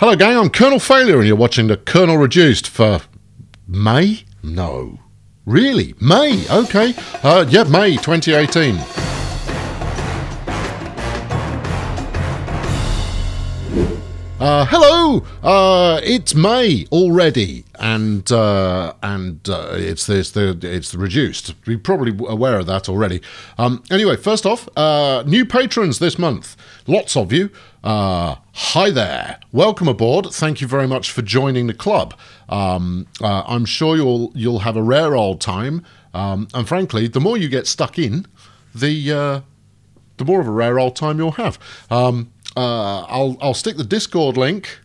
Hello gang, I'm Colonel Failure and you're watching the Colonel Reduced for May? No. Really? May? Okay. Yeah, May 2018. Hello! It's May already, and it's the Reduced. You're probably aware of that already. Anyway, first off, new patrons this month. Lots of you. Hi there. Welcome aboard. Thank you very much for joining the club. I'm sure you'll have a rare old time. And frankly, the more you get stuck in, the more of a rare old time you'll have. I'll stick the Discord link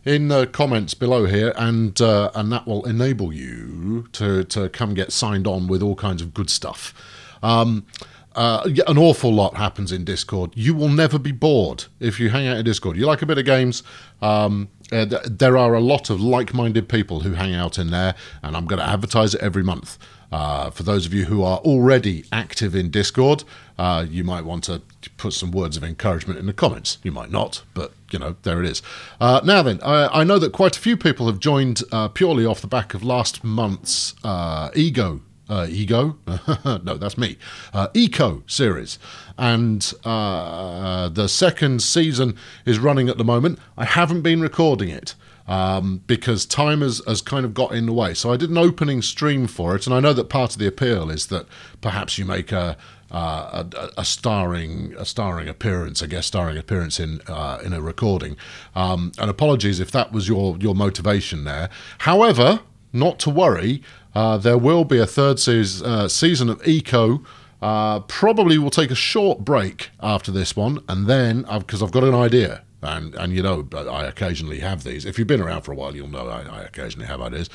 in the comments below here, and that will enable you to come get signed on with all kinds of good stuff. An awful lot happens in Discord. You will never be bored if you hang out in Discord. You like a bit of games. There are a lot of like-minded people who hang out in there, and I'm going to advertise it every month. For those of you who are already active in Discord, you might want to put some words of encouragement in the comments. You might not, but, you know, there it is. Now then, I know that quite a few people have joined purely off the back of last month's Ego? No, that's me. Eco series. And the second season is running at the moment. I haven't been recording it. Because time has kind of got in the way. So I did an opening stream for it, and I know that part of the appeal is that perhaps you make a guest starring appearance in a recording. And apologies if that was your motivation there. However, not to worry, there will be a third season of Eco. Probably will take a short break after this one, and then because I've got an idea. And you know, I occasionally have these. If you've been around for a while, you'll know I occasionally have ideas.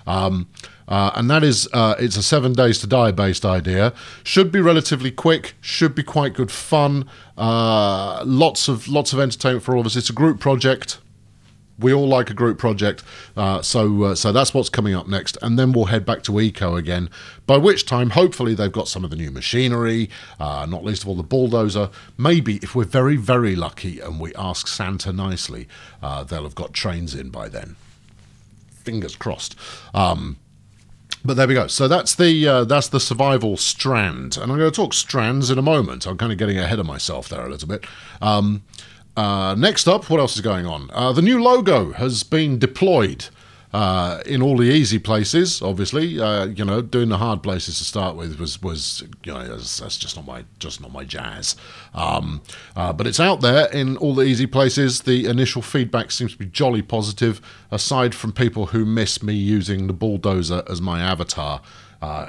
And that is, it's a 7 Days to Die based idea. Should be relatively quick. Should be quite good fun. Lots of entertainment for all of us. It's a group project. We all like a group project, so that's what's coming up next, and then we'll head back to Eco again, by which time, hopefully, they've got some of the new machinery, not least of all the bulldozer. Maybe, if we're very, very lucky and we ask Santa nicely, they'll have got trains in by then. Fingers crossed. But there we go. So that's the survival strand, and I'm going to talk strands in a moment. I'm kind of getting ahead of myself there a little bit. Next up, what else is going on? The new logo has been deployed in all the easy places. Obviously, you know, doing the hard places to start with was you know, that's just not my jazz. But it's out there in all the easy places. The initial feedback seems to be jolly positive, aside from people who miss me using the bulldozer as my avatar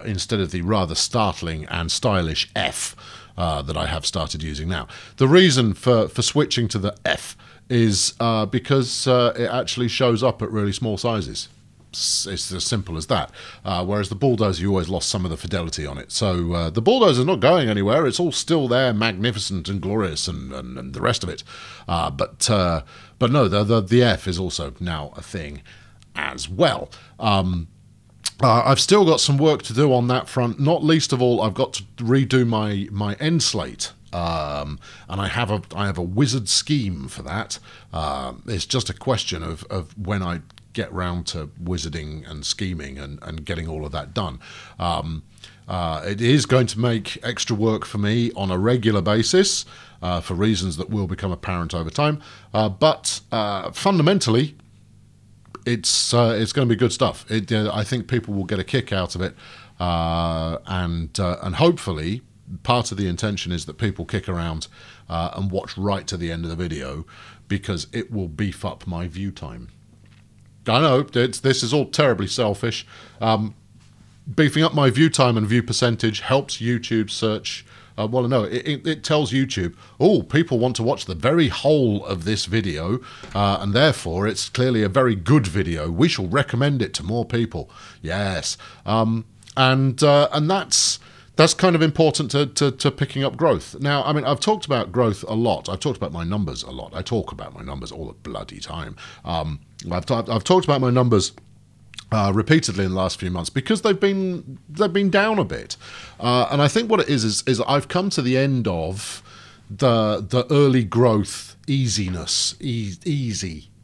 instead of the rather startling and stylish F. That I have started using now. The reason for switching to the F is because it actually shows up at really small sizes. It's as simple as that. Whereas the bulldozer, you always lost some of the fidelity on it. So the bulldozer's not going anywhere. It's all still there, magnificent and glorious, and the rest of it. But no, the F is also now a thing as well. I've still got some work to do on that front. Not least of all, I've got to redo my end slate, and I have a wizard scheme for that. It's just a question of when I get round to wizarding and scheming and getting all of that done. It is going to make extra work for me on a regular basis for reasons that will become apparent over time. But fundamentally, it's going to be good stuff. I think people will get a kick out of it, and hopefully part of the intention is that people kick around and watch right to the end of the video, because it will beef up my view time. I know this is all terribly selfish. Beefing up my view time and view percentage helps YouTube search. Well, no, it tells YouTube, oh, people want to watch the very whole of this video, and therefore it's clearly a very good video. We shall recommend it to more people. Yes, and that's kind of important to picking up growth. Now, I mean, I've talked about growth a lot. I've talked about my numbers a lot. I talk about my numbers all the bloody time. I've talked about my numbers repeatedly in the last few months because they've been down a bit, and I think what it is I've come to the end of the early growth easy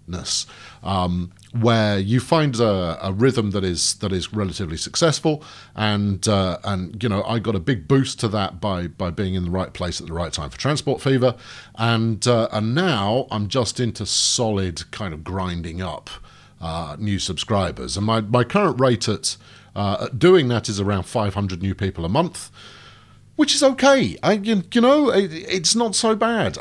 where you find a rhythm that is relatively successful, and you know, I got a big boost to that by being in the right place at the right time for Transport Fever, and now I'm just into solid kind of grinding up new subscribers, and my current rate at doing that is around 500 new people a month, which is okay. You know, it's not so bad.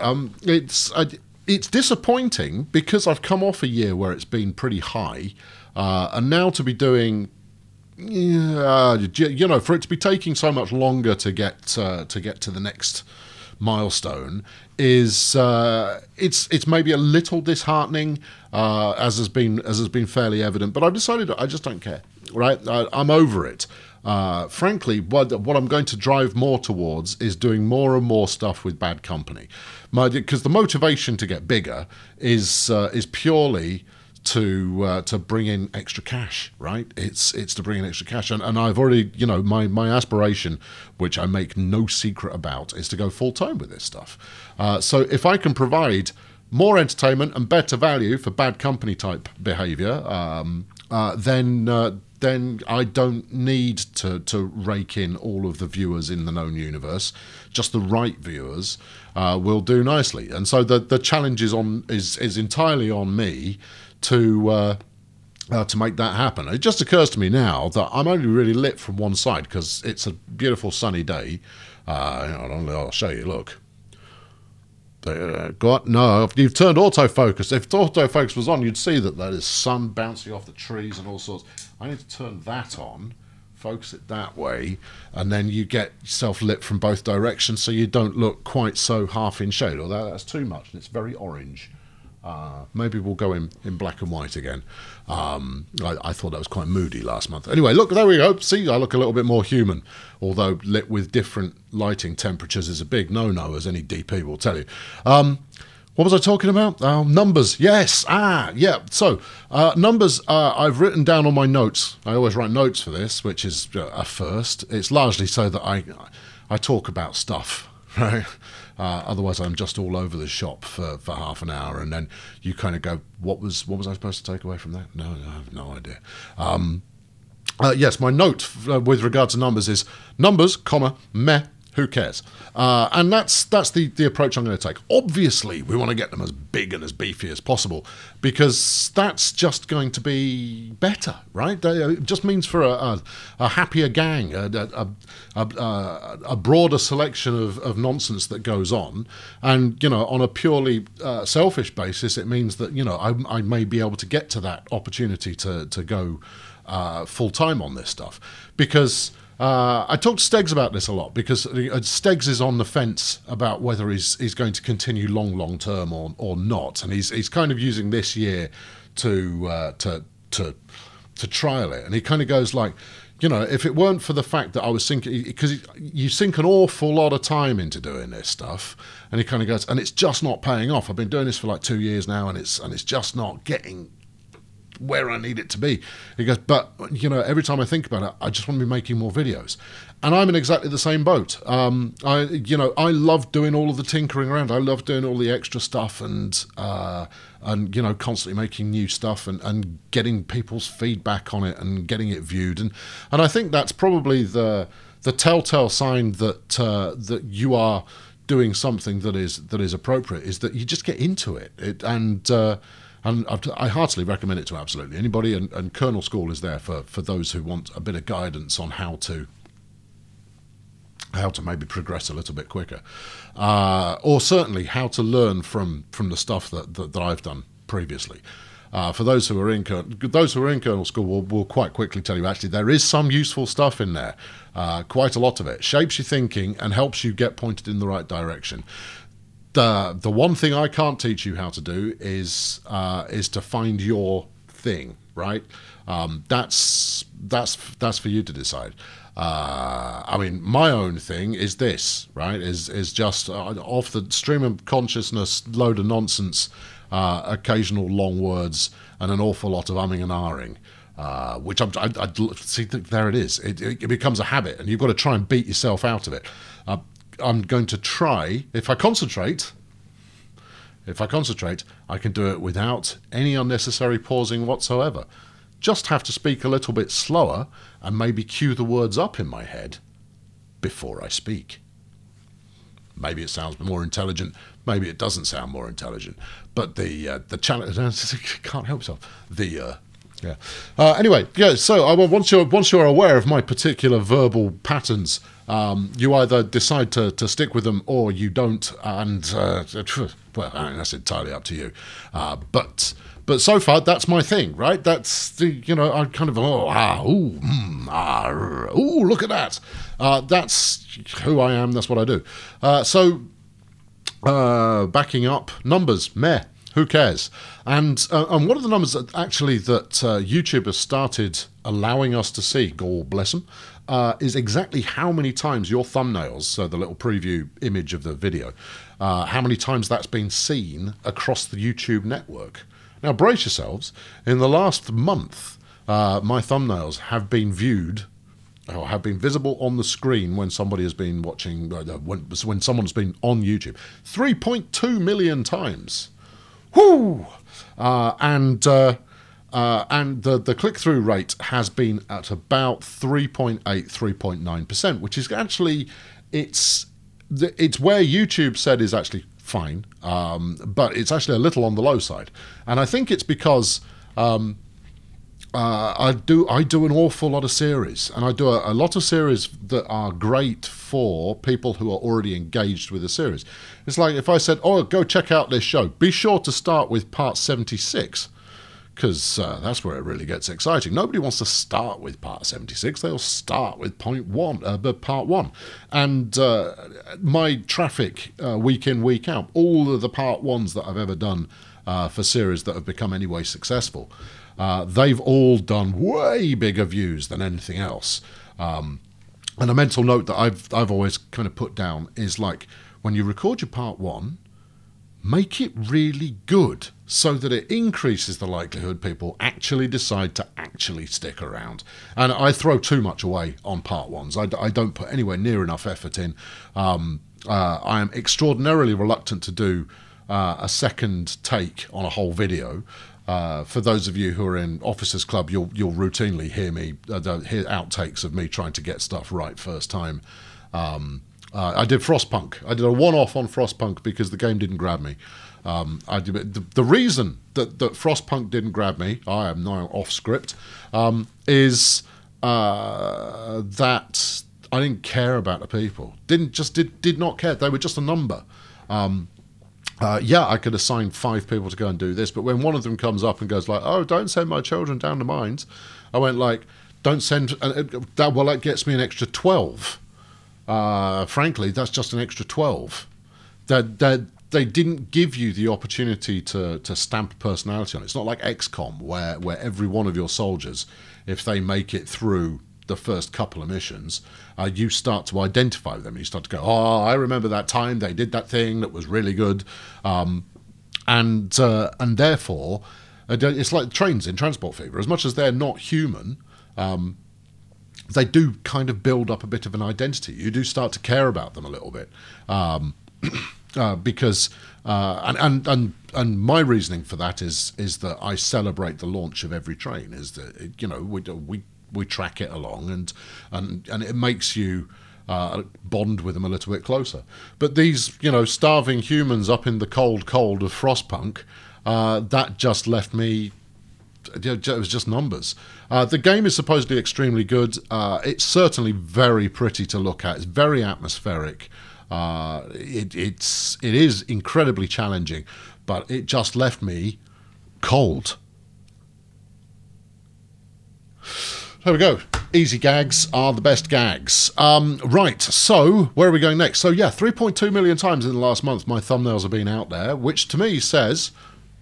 It's disappointing because I've come off a year where it's been pretty high, and now to be doing, you know, for it to be taking so much longer to get to the next milestone is it's maybe a little disheartening, as has been fairly evident. But I've decided I just don't care. Right, I'm over it. Frankly, what I'm going to drive more towards is doing more and more stuff with Bad Company, because the motivation to get bigger is purely to bring in extra cash. Right, it's to bring in extra cash, and I've already, you know, my aspiration, which I make no secret about, is to go full time with this stuff. So if I can provide more entertainment and better value for Bad Company type behaviour, then I don't need to rake in all of the viewers in the known universe. Just the right viewers will do nicely. And so the challenge is entirely on me to make that happen. It just occurs to me now that I'm only really lit from one side because it's a beautiful sunny day. I'll show you. Look. No, you've turned autofocus. If autofocus was on, you'd see that there is sun bouncing off the trees and all sorts. I need to turn that on, focus it that way, and then you get yourself lit from both directions so you don't look quite so half in shade. Although that's too much and it's very orange. Maybe we'll go in black and white again. I thought that was quite moody last month. Anyway, look, there we go. See, I look a little bit more human, although lit with different lighting temperatures is a big no-no, as any DP will tell you. What was I talking about? Numbers. Yes. Yeah. So, numbers, I've written down on my notes. I always write notes for this, which is a first. It's largely so that I talk about stuff, right? Otherwise, I'm just all over the shop for half an hour, and then you kind of go, "What was I supposed to take away from that?" No, I have no idea. Yes, my note with regard to numbers is numbers, comma, meh. Who cares? And that's the approach I'm going to take. Obviously, we want to get them as big and as beefy as possible because that's just going to be better, right? It just means for a happier gang, a broader selection of nonsense that goes on. And, you know, on a purely selfish basis, it means that, you know, I may be able to get to that opportunity to go full-time on this stuff because... I talked to Stegs about this a lot because Stegs is on the fence about whether he's going to continue long term or not, and he's kind of using this year to trial it, and he kind of goes like, you know, if it weren't for the fact that I was thinking, because you sink an awful lot of time into doing this stuff, and he kind of goes, and it's just not paying off. I've been doing this for like 2 years now, and it's just not getting where I need it to be. He goes, but, you know, every time I think about it, I just want to be making more videos. And I'm in exactly the same boat. I love doing all of the tinkering around. I love doing all the extra stuff and you know, constantly making new stuff and getting people's feedback on it and getting it viewed. And I think that's probably the telltale sign that that you are doing something that is appropriate, is that you just get into it. And I heartily recommend it to absolutely anybody, and Kernel School is there for those who want a bit of guidance on how to maybe progress a little bit quicker, or certainly how to learn from the stuff that I've done previously. For those who are in Kernel School will quite quickly tell you, actually, there is some useful stuff in there, quite a lot of it. Shapes your thinking and helps you get pointed in the right direction. The one thing I can't teach you how to do is to find your thing, right? That's for you to decide. I mean, my own thing is this, right? Is just off the stream of consciousness, load of nonsense, occasional long words, and an awful lot of umming and ahhing. Which I see. There it is. It becomes a habit, and you've got to try and beat yourself out of it. I'm going to try, if I concentrate, If I concentrate, I can do it without any unnecessary pausing whatsoever. Just have to speak a little bit slower and maybe cue the words up in my head before I speak. Maybe it sounds more intelligent, maybe it doesn't sound more intelligent, but the challenge, can't help myself. Anyway, yeah. So once you're aware of my particular verbal patterns, you either decide to stick with them or you don't, and well, I mean, that's entirely up to you. But so far, that's my thing, right? That's the, I kind of look at that. That's who I am. That's what I do. Backing up, numbers, meh. Who cares? And one of the numbers that YouTube has started allowing us to see, God bless them, is exactly how many times your thumbnails, so the little preview image of the video, how many times that's been seen across the YouTube network. Now, brace yourselves. In the last month, my thumbnails have been viewed, or have been visible on the screen when somebody has been watching, when someone's been on YouTube, 3.2 million times. Whoo! And the click-through rate has been at about 3.8, 3.9%, which is actually, it's where YouTube said is actually fine, but it's actually a little on the low side. And I think it's because I do an awful lot of series, and I do a lot of series that are great for people who are already engaged with the series. It's like if I said, oh, go check out this show, be sure to start with part 76, because that's where it really gets exciting. Nobody wants to start with part 76, they'll start with part one. And my traffic, week in, week out, all of the part ones that I've ever done for series that have become anyway successful, they've all done way bigger views than anything else. And a mental note that I've always kind of put down is like, when you record your part one, make it really good so that it increases the likelihood people actually decide to actually stick around. And I throw too much away on part ones. I don't put anywhere near enough effort in. I am extraordinarily reluctant to do a second take on a whole video. For those of you who are in Officers Club, you'll routinely hear outtakes of me trying to get stuff right first time. I did Frostpunk. I did a one-off on Frostpunk because the game didn't grab me. The reason that Frostpunk didn't grab me, I am now off script, is that I didn't care about the people. Did not care. They were just a number. Yeah, I could assign 5 people to go and do this, but when one of them comes up and goes like, oh, don't send my children down to mines, I went like, don't send, that gets me an extra 12. Frankly, that's just an extra 12. They didn't give you the opportunity to stamp personality on it. It's not like XCOM, where every one of your soldiers, if they make it through the first couple of missions, you start to identify with them. You start to go, oh, I remember that time they did that thing that was really good. And therefore, it's like trains in Transport Fever. As much as they're not human, they do kind of build up a bit of an identity. You do start to care about them a little bit. Because and my reasoning for that is that I celebrate the launch of every train. Is that we track it along and it makes you bond with them a little bit closer. But these starving humans up in the cold of Frostpunk, that just left me. It was just numbers. The game is supposedly extremely good. It's certainly very pretty to look at. It's very atmospheric. It is incredibly challenging, but it just left me cold. There we go. Easy gags are the best gags. Right, so where are we going next? So yeah, 3.2 million times in the last month my thumbnails have been out there, which to me says,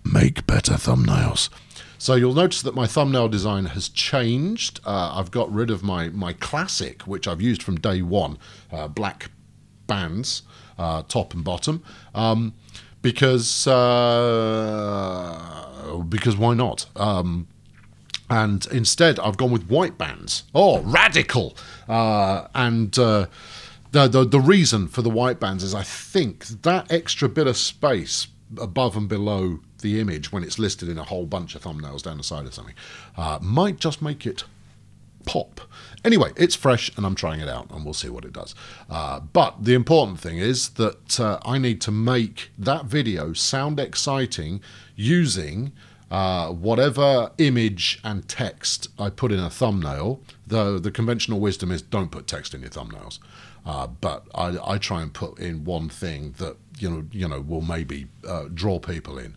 make better thumbnails. So you'll notice that my thumbnail design has changed. I've got rid of my classic, which I've used from day one, black bands, top and bottom, because why not? And instead, I've gone with white bands. Oh, radical! The reason for the white bands is I think that extra bit of space above and below the image when it's listed in a whole bunch of thumbnails down the side of something might just make it pop. Anyway, it's fresh and I'm trying it out and we'll see what it does. But the important thing is that I need to make that video sound exciting using whatever image and text I put in a thumbnail. The conventional wisdom is don't put text in your thumbnails. But I try and put in one thing that you know will maybe draw people in,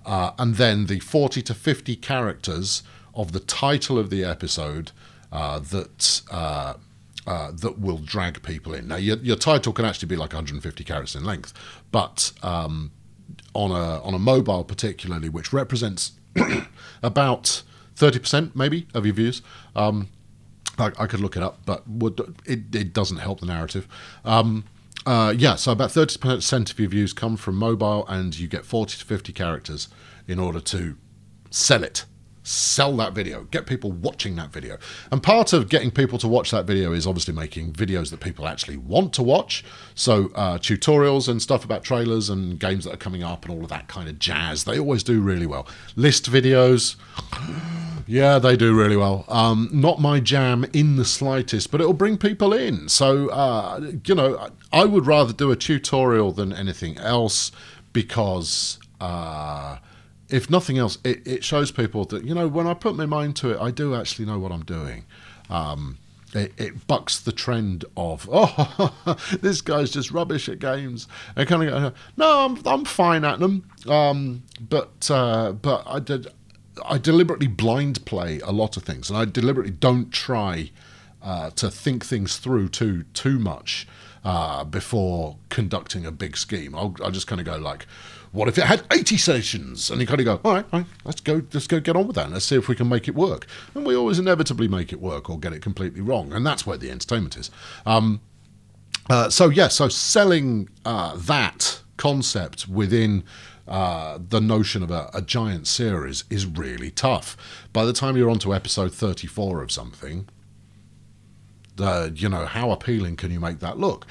and then the 40 to 50 characters of the title of the episode that will drag people in. Now your title can actually be like 150 characters in length, but on a mobile particularly, which represents about 30% maybe of your views. I could look it up, but it doesn't help the narrative. Yeah, so about 30% of your views come from mobile, and you get 40 to 50 characters in order to sell it. Sell that video, get people watching that video. And part of getting people to watch that video is obviously making videos that people actually want to watch. So tutorials and stuff about trailers and games that are coming up and all of that kind of jazz, they always do really well. List videos, yeah, they do really well. Not my jam in the slightest, but it'll bring people in. So, you know, I would rather do a tutorial than anything else because... if nothing else, it shows people that, you know, when I put my mind to it, I do actually know what I'm doing. It bucks the trend of, oh, this guy's just rubbish at games. And kind of go, no, I'm fine at them. But I deliberately blind play a lot of things, and I deliberately don't try to think things through too much before conducting a big scheme. I'll just kind of go like, what if it had 80 sessions? And you kind of go, all right, let's go get on with that. And let's see if we can make it work. And we always inevitably make it work or get it completely wrong. And that's where the entertainment is. So selling that concept within the notion of a giant series is really tough. By the time you're on to episode 34 of something, you know, how appealing can you make that look?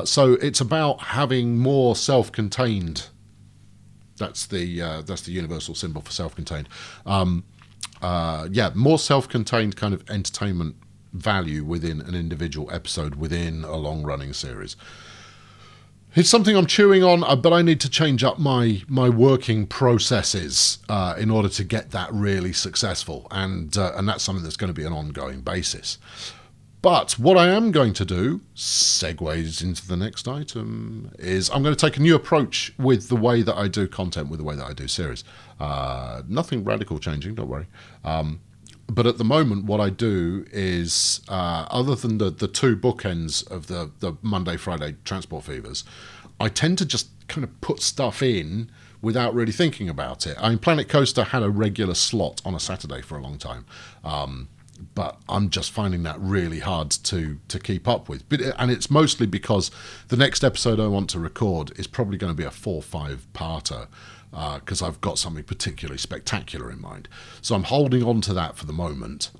So it's about having more self-contained. That's the universal symbol for self-contained. Yeah, more self-contained kind of entertainment value within an individual episode within a long-running series. It's something I'm chewing on, but I need to change up my working processes in order to get that really successful, and that's something that's going to be an ongoing basis. But what I am going to do, segues into the next item, is I'm going to take a new approach with the way that I do content, with the way that I do series. Nothing radical changing, don't worry. But at the moment, what I do is, other than the two bookends of the Monday, Friday transport fevers, I tend to just kind of put stuff in without really thinking about it. I mean, Planet Coaster had a regular slot on a Saturday for a long time. But I'm just finding that really hard to keep up with. And it's mostly because the next episode I want to record is probably going to be a 4 or 5-parter because I've got something particularly spectacular in mind. So I'm holding on to that for the moment,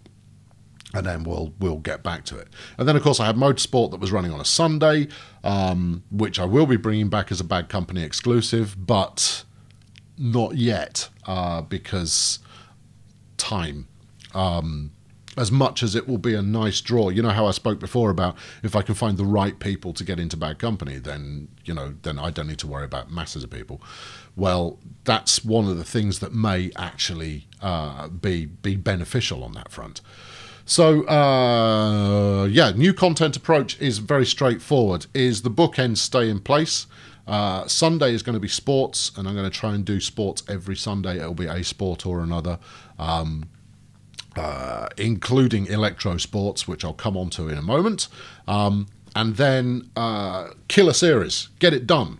and then we'll get back to it. And then, of course, I have Motorsport that was running on a Sunday, which I will be bringing back as a Bad Company exclusive, but not yet because time. As much as it will be a nice draw. You know how I spoke before about if I can find the right people to get into Bad Company, then, you know, then I don't need to worry about masses of people. Well, that's one of the things that may actually be beneficial on that front. So, yeah, new content approach is very straightforward. Is the bookends stay in place? Sunday is going to be sports, and I'm going to try and do sports every Sunday. It'll be a sport or another. Including electro sports, which I'll come on to in a moment, and then kill a series, get it done,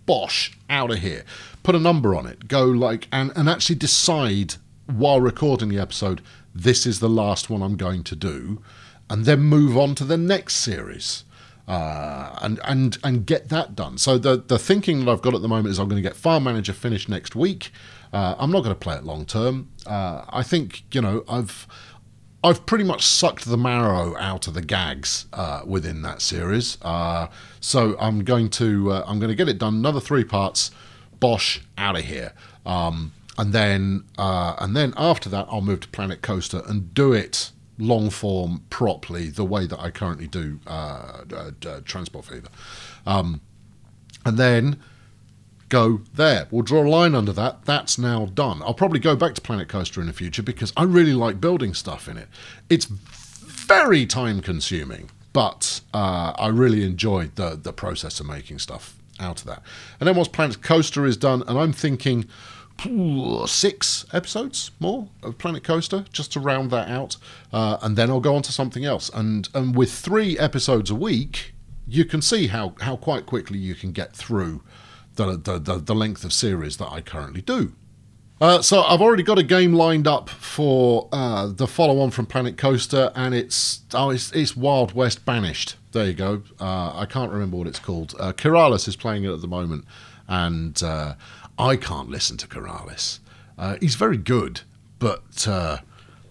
bosh, out of here, put a number on it, go like, and actually decide while recording the episode, this is the last one I'm going to do, and then move on to the next series. And get that done. So the thinking that I've got at the moment is I'm going to get Farm Manager finished next week. I'm not going to play it long term. I think, you know, I've pretty much sucked the marrow out of the gags within that series. So I'm going to get it done, another 3 parts, bosh, out of here. And then after that, I'll move to Planet Coaster and do it long form properly, the way that I currently do Transport Fever, and then go there. We'll draw a line under that. That's now done. I'll probably go back to Planet Coaster in the future because I really like building stuff in it. It's very time consuming, but I really enjoyed the process of making stuff out of that. And then once Planet Coaster is done, and I'm thinking 6 episodes more of Planet Coaster just to round that out, and then I'll go on to something else. And with 3 episodes a week, you can see how quite quickly you can get through the length of series that I currently do. So I've already got a game lined up for the follow-on from Planet Coaster, and it's Wild West Banished. There you go. I can't remember what it's called. Kiralis is playing it at the moment, and I can't listen to Kiralis. He's very good, but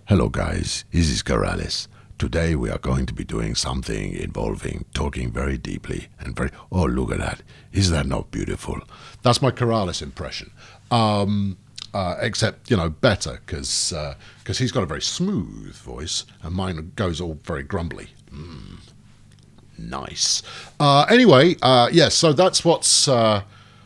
hello guys, this is Kiralis. Today we are going to be doing something involving talking very deeply and very... Oh, look at that. Is that not beautiful? That's my Kiralis impression. Except, you know, better, because he's got a very smooth voice, and mine goes all very grumbly. Nice. Anyway, yes, so that's what's...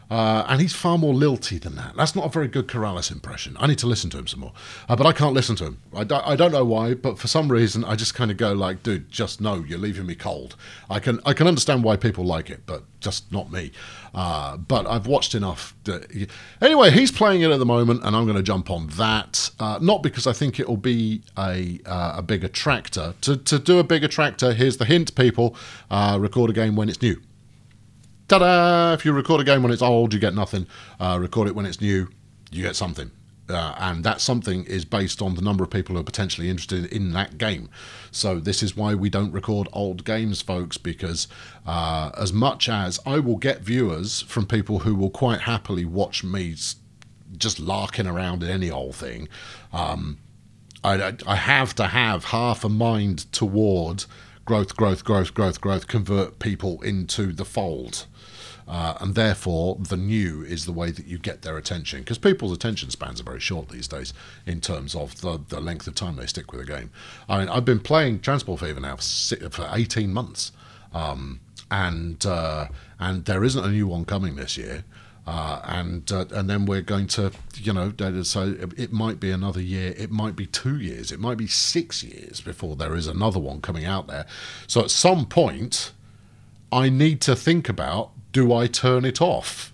and he's far more lilty than that. That's not a very good Kiralis impression. I need to listen to him some more. But I can't listen to him. I don't know why, but for some reason I just kind of go like, dude, just no, you're leaving me cold. I can understand why people like it, but just not me. But I've watched enough. Anyway, he's playing it at the moment, and I'm going to jump on that. Not because I think it'll be a big attractor. To do a big attractor, here's the hint, people. Record a game when it's new. Ta-da! If you record a game when it's old, you get nothing. Record it when it's new, you get something. And that something is based on the number of people who are potentially interested in that game. So this is why we don't record old games, folks, because as much as I will get viewers from people who will quite happily watch me just larking around in any old thing, I have to have half a mind toward growth, convert people into the fold. And therefore, the new is the way that you get their attention, because people's attention spans are very short these days in terms of the length of time they stick with a game. I mean, I've been playing Transport Fever now for 18 months, and there isn't a new one coming this year. And then we're going to, you know, so it might be another year, it might be 2 years, it might be 6 years before there is another one coming out there. So at some point, I need to think about, do I turn it off?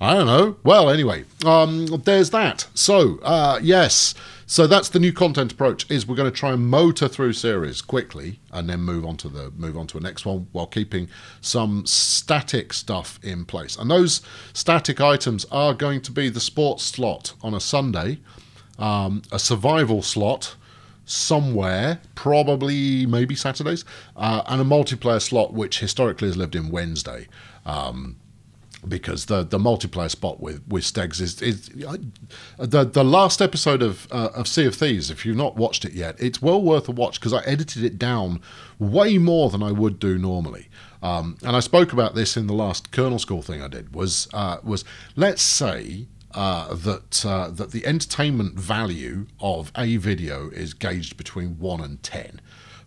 I don't know. Well, anyway, there's that. So, yes. So that's the new content approach, is we're going to try and motor through series quickly and then move on to a next one while keeping some static stuff in place. And those static items are going to be the sports slot on a Sunday, a survival slot somewhere, probably maybe Saturdays, and a multiplayer slot which historically has lived in Wednesday. Because the multiplayer spot with Stegs is the last episode of Sea of Thieves. If you've not watched it yet, it's well worth a watch, because I edited it down way more than I would do normally. And I spoke about this in the last Kernel School thing I did. Was let's say that the entertainment value of a video is gauged between 1 and 10,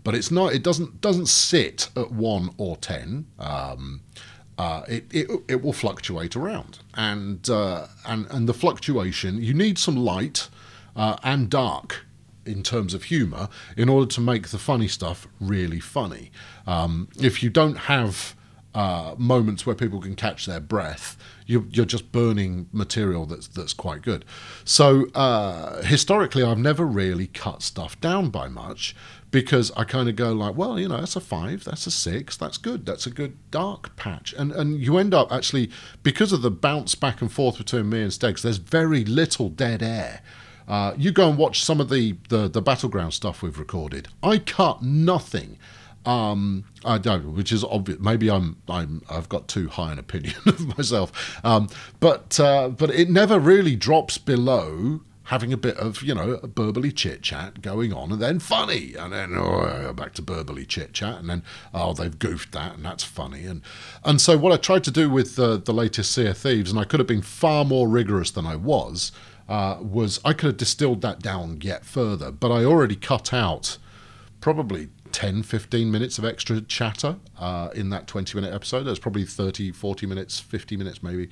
but it's not. It doesn't sit at 1 or 10. It will fluctuate around, and the fluctuation, you need some light and dark in terms of humour in order to make the funny stuff really funny. If you don't have moments where people can catch their breath, you're just burning material that's quite good. So historically, I've never really cut stuff down by much, because I kind of go like, well, you know, that's a 5, that's a 6, that's good, that's a good dark patch. And you end up actually, because of the bounce back and forth between me and Stegs, there's very little dead air. You go and watch some of the Battleground stuff we've recorded. I cut nothing. I don't, which is obvious. Maybe I've got too high an opinion of myself. But it never really drops below having a bit of, a burbly chit-chat going on, and then funny, and then back to burbly chit-chat, and then, they've goofed that, and that's funny. And so what I tried to do with the latest Sea of Thieves, and I could have been far more rigorous than I was I could have distilled that down yet further, but I already cut out probably 10, 15 minutes of extra chatter in that 20-minute episode. There's probably 30, 40 minutes, 50 minutes maybe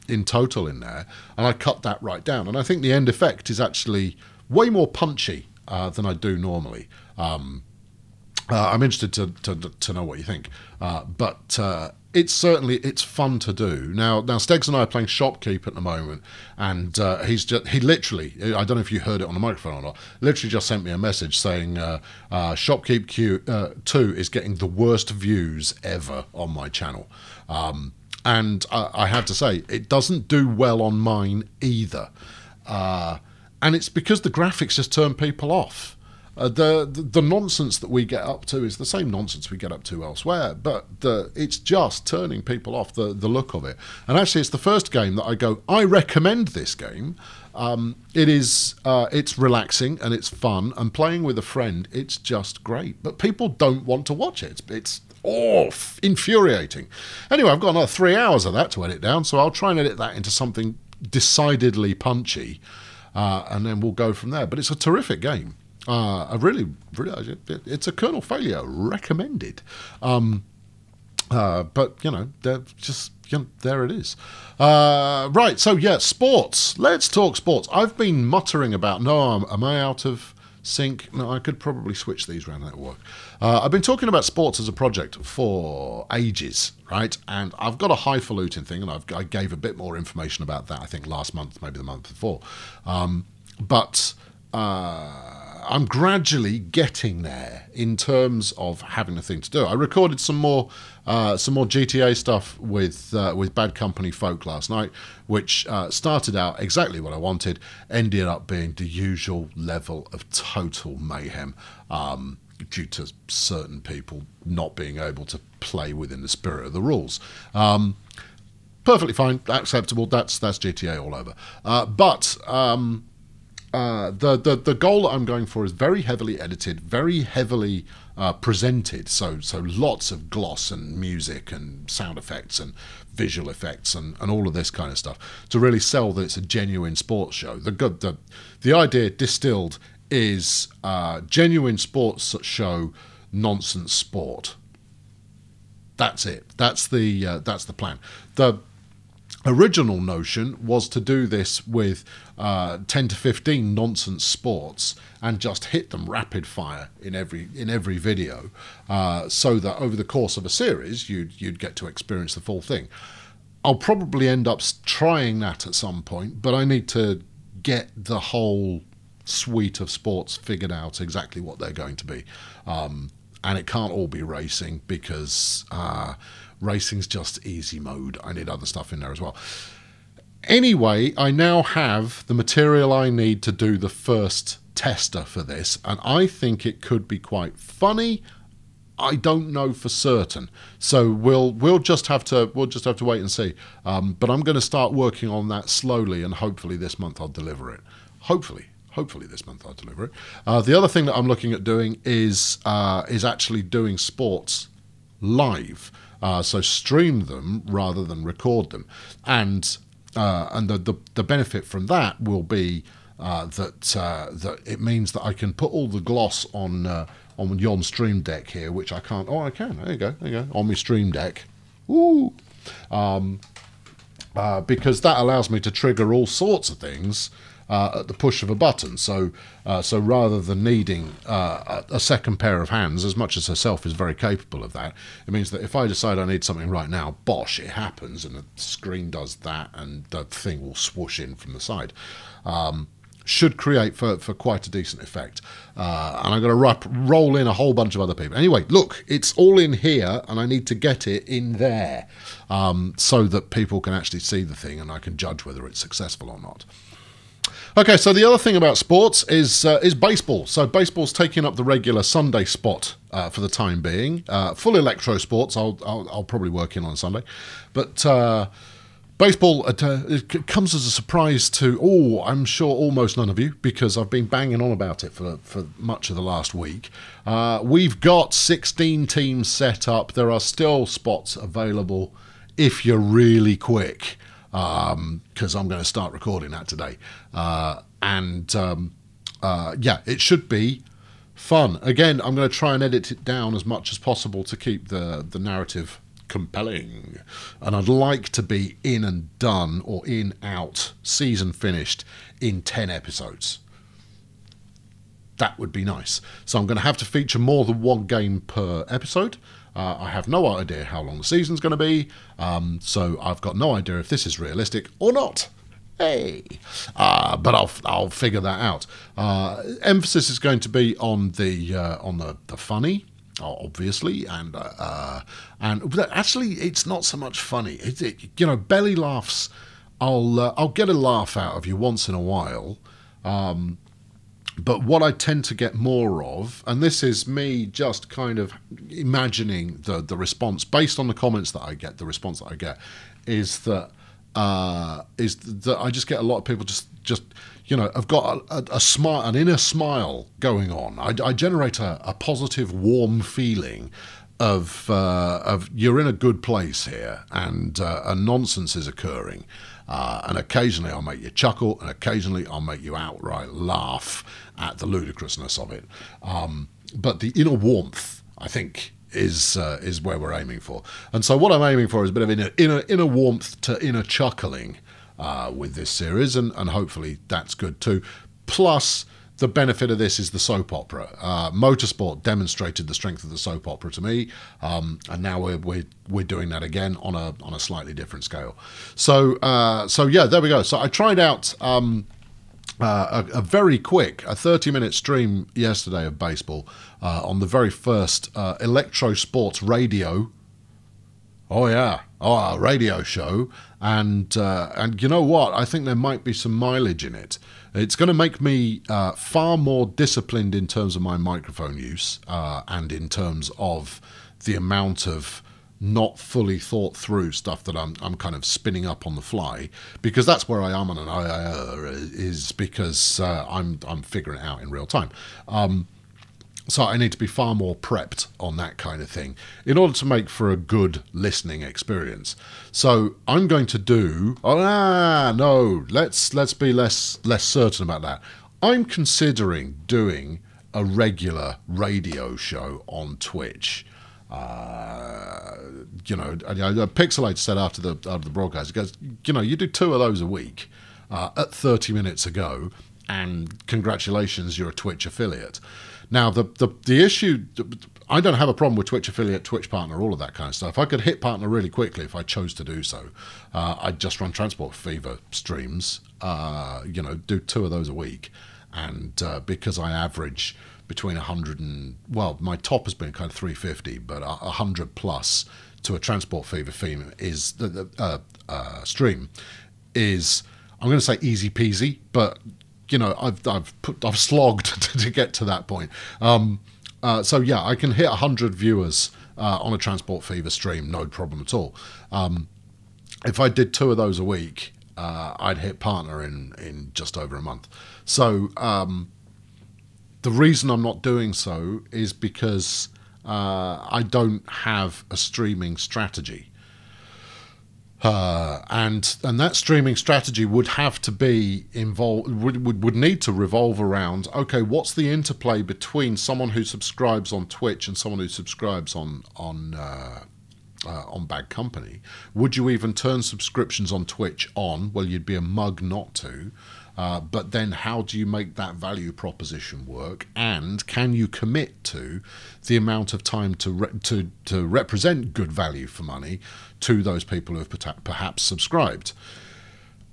in total in there. And I cut that right down. And I think the end effect is actually way more punchy than I do normally. I'm interested to know what you think. But it's fun to do. Now Stegs and I are playing Shopkeep at the moment, and he literally, I don't know if you heard it on the microphone or not, literally just sent me a message saying Shopkeep 2 is getting the worst views ever on my channel. And I have to say, it doesn't do well on mine either. And it's because the graphics just turn people off. The nonsense that we get up to is the same nonsense we get up to elsewhere, but it's just turning people off, the look of it. And actually, it's the first game that I go, I recommend this game. It's relaxing and it's fun, and playing with a friend, it's just great. But people don't want to watch it. It's infuriating. Anyway, I've got another 3 hours of that to edit down, so I'll try and edit that into something decidedly punchy, and then we'll go from there. But it's a terrific game. It's a kernel failure. Recommended. But they're just there it is. Right. So yeah, sports. Let's talk sports. I've been muttering about. No, am I out of sync? No, I could probably switch these around. That work. I've been talking about sports as a project for ages, right? And I've got a highfalutin thing, and I gave a bit more information about that. I think last month, maybe the month before. I'm gradually getting there in terms of having a thing to do. I recorded some more GTA stuff with Bad Company folk last night, which started out exactly what I wanted, ended up being the usual level of total mayhem due to certain people not being able to play within the spirit of the rules. Perfectly fine, acceptable. That's GTA all over. The goal that I'm going for is very heavily edited, very heavily presented, so lots of gloss and music and sound effects and visual effects and all of this kind of stuff to really sell that it's a genuine sports show. The idea distilled is genuine sports show, nonsense sport. That's it. That's the plan. The original notion was to do this with 10 to 15 nonsense sports and just hit them rapid fire in every video, so that over the course of a series you'd get to experience the full thing. I'll probably end up trying that at some point, but I need to get the whole suite of sports figured out exactly what they're going to be, and it can't all be racing because racing's just easy mode. I need other stuff in there as well. Anyway, I now have the material I need to do the first tester for this, and I think it could be quite funny. I don't know for certain, so we'll just have to wait and see. But I'm going to start working on that slowly, and hopefully this month I'll deliver it. Hopefully this month I'll deliver it. The other thing that I'm looking at doing is actually doing sports live. So stream them rather than record them, and the benefit from that will be that it means that I can put all the gloss on yon Stream Deck here, which I can't. Oh, I can. There you go. On my Stream Deck. Ooh. Because that allows me to trigger all sorts of things at the push of a button. So rather than needing a second pair of hands, as much as herself is very capable of that, it means that if I decide I need something right now, bosh, it happens, and the screen does that, and the thing will swoosh in from the side. Should create for quite a decent effect. And I'm going to roll in a whole bunch of other people. Anyway, look, it's all in here, and I need to get it in there so that people can actually see the thing, and I can judge whether it's successful or not. Okay, so the other thing about sports is baseball. So baseball's taking up the regular Sunday spot for the time being. Full electro sports, I'll probably work in on Sunday, but Baseball, it comes as a surprise to, I'm sure, almost none of you, because I've been banging on about it for much of the last week. We've got 16 teams set up. There are still spots available if you're really quick, because I'm going to start recording that today. Yeah, it should be fun. Again, I'm going to try and edit it down as much as possible to keep the narrative compelling, and I'd like to be in and done, or in, out, season finished in 10 episodes. That would be nice. So I'm going to have to feature more than one game per episode. I have no idea how long the season's going to be, so I've got no idea if this is realistic or not. Hey, but I'll figure that out. Emphasis is going to be on the funny, obviously, and actually, it's not so much funny. Belly laughs. I'll get a laugh out of you once in a while. But what I tend to get more of, and this is me just kind of imagining the response based on the comments that I get, the response that I get is that I just get a lot of people just have got a smile, an inner smile going on. I generate a positive, warm feeling of you're in a good place here, and nonsense is occurring. And occasionally I'll make you chuckle, and occasionally I'll make you outright laugh at the ludicrousness of it. But the inner warmth, I think, is where we're aiming for. And so what I'm aiming for is a bit of inner warmth to inner chuckling with this series, and hopefully that's good too. Plus, the benefit of this is the soap opera. Motorsport demonstrated the strength of the soap opera to me, and now we're doing that again on a slightly different scale. So yeah, there we go. So I tried out a very quick 30-minute stream yesterday of baseball on the very first Electro Sports Radio. Radio show, and you know what? I think there might be some mileage in it. It's going to make me far more disciplined in terms of my microphone use, and in terms of the amount of not fully thought through stuff that I'm kind of spinning up on the fly, because that's where I am on an IIR, is because I'm figuring it out in real time. So I need to be far more prepped on that kind of thing in order to make for a good listening experience. So I'm going to do... let's be less certain about that. I'm considering doing a regular radio show on Twitch. Pixelator said after the broadcast, he goes, you do 2 of those a week at 30 minutes ago, and congratulations, you're a Twitch affiliate. Now, the issue, I don't have a problem with Twitch affiliate, Twitch partner, all of that kind of stuff. I could hit partner really quickly if I chose to do so. I'd just run Transport Fever streams, do 2 of those a week. And because I average between 100 and, well, my top has been kind of 350, but 100 plus to a Transport Fever theme is stream is, I'm going to say easy peasy, but I've slogged to get to that point. So yeah, I can hit 100 viewers on a Transport Fever stream, no problem at all. If I did 2 of those a week, I'd hit partner in just over a month. So the reason I'm not doing so is because I don't have a streaming strategy. And that streaming strategy would have to be involved, would need to revolve around, okay, what's the interplay between someone who subscribes on Twitch and someone who subscribes on Bad Company? Would you even turn subscriptions on Twitch on? Well, you'd be a mug not to. But then how do you make that value proposition work? And can you commit to the amount of time to represent good value for money to those people who have perhaps subscribed?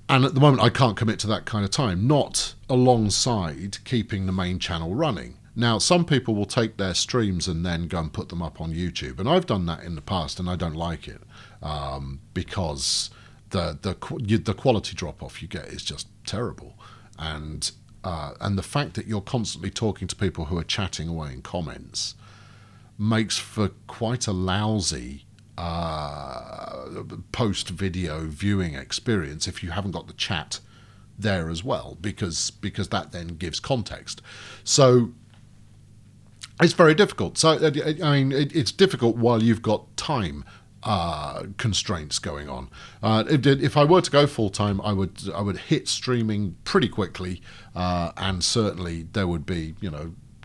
And at the moment, I can't commit to that kind of time, not alongside keeping the main channel running. Now, some people will take their streams and then go and put them up on YouTube. And I've done that in the past, and I don't like it because the quality drop-off you get is just terrible. And the fact that you're constantly talking to people who are chatting away in comments makes for quite a lousy post-video viewing experience if you haven't got the chat there as well, because that then gives context. So it's very difficult. So I mean, it's difficult while you've got time constraints going on. If I were to go full time, I would hit streaming pretty quickly, and certainly there would be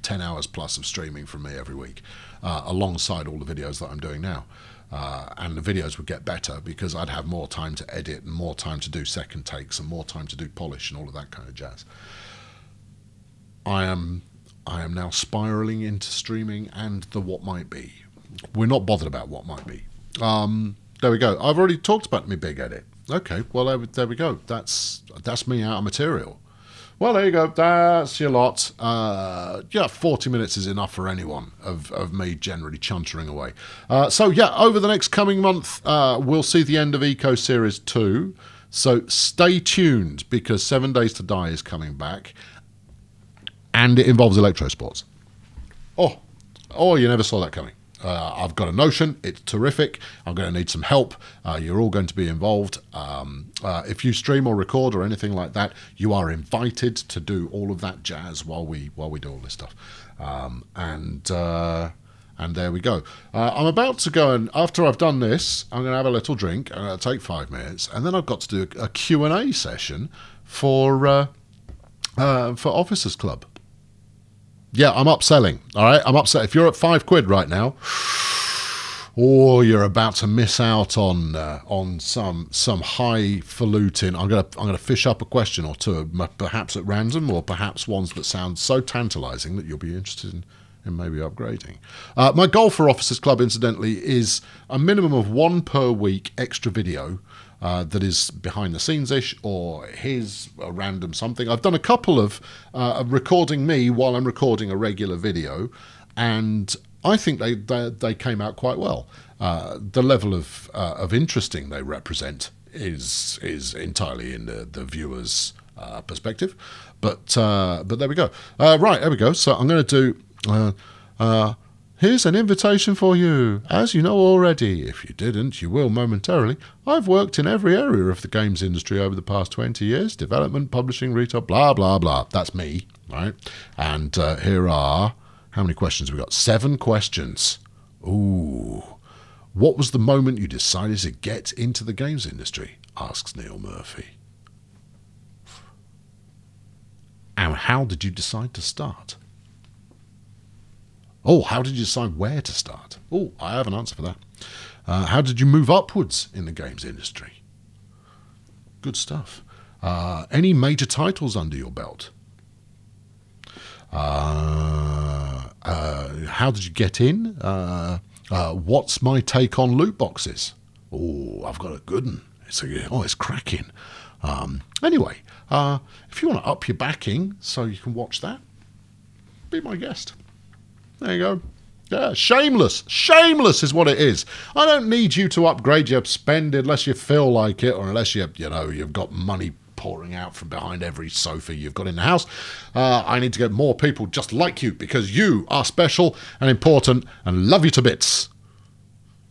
10 hours plus of streaming from me every week, alongside all the videos that I'm doing now. And the videos would get better because I'd have more time to edit and more time to do second takes and more time to do polish and all of that kind of jazz. I am now spiraling into streaming and the what might be. We're not bothered about what might be. There we go. I've already talked about my big edit. Okay, well there we go. That's me out of material. Well, there you go. That's your lot. 40 minutes is enough for anyone of me generally chuntering away. So yeah, over the next coming month, we'll see the end of Eco Series 2. So stay tuned, because 7 Days to Die is coming back, and it involves electro sports. Oh, you never saw that coming. I've got a notion. It's terrific. I'm going to need some help. You're all going to be involved. If you stream or record or anything like that, you are invited to do all of that jazz while we do all this stuff. And there we go. I'm about to go, and after I've done this, I'm going to have a little drink. I'm going to take 5 minutes, and then I've got to do a Q&A session for Officers Club. Yeah, I'm upselling. All right, I'm upset. If you're at £5 right now, you're about to miss out on some highfalutin. I'm gonna fish up a question or two, perhaps at random, or perhaps ones that sound so tantalising that you'll be interested in maybe upgrading. My goal for Officers Club, incidentally, is a minimum of 1 per week extra video. That is behind the scenes-ish, or here's a random something. I've done a couple of recording me while I'm recording a regular video, and I think they came out quite well. The level of interesting they represent is entirely in the viewer's perspective, but there we go. Right, there we go. So I'm going to do. Here's an invitation for you. As you know already, if you didn't, you will momentarily. I've worked in every area of the games industry over the past 20 years. Development, publishing, retail, blah, blah, blah. That's me, right? And here are, how many questions have we got? 7 questions. Ooh. What was the moment you decided to get into the games industry? Asks Neil Murphy. And how did you decide to start? How did you decide where to start? I have an answer for that. How did you move upwards in the games industry? Good stuff. Any major titles under your belt? How did you get in? What's my take on loot boxes? I've got a good one. It's cracking. Anyway, if you want to up your backing so you can watch that, be my guest. There you go. Yeah, shameless. Shameless is what it is. I don't need you to upgrade your spend unless you feel like it, or unless you've got money pouring out from behind every sofa you've got in the house. I need to get more people just like you, because you are special and important and love you to bits.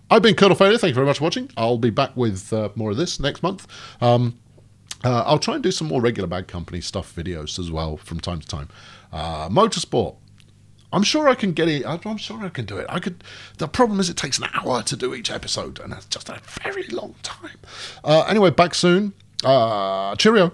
I've been Colonel Failure. Thank you very much for watching. I'll be back with more of this next month. I'll try and do some more regular Bad Company stuff videos as well from time to time. Motorsport. I'm sure I can get it. I'm sure I can do it. The problem is it takes an hour to do each episode, and that's just a very long time. Anyway, back soon. Cheerio.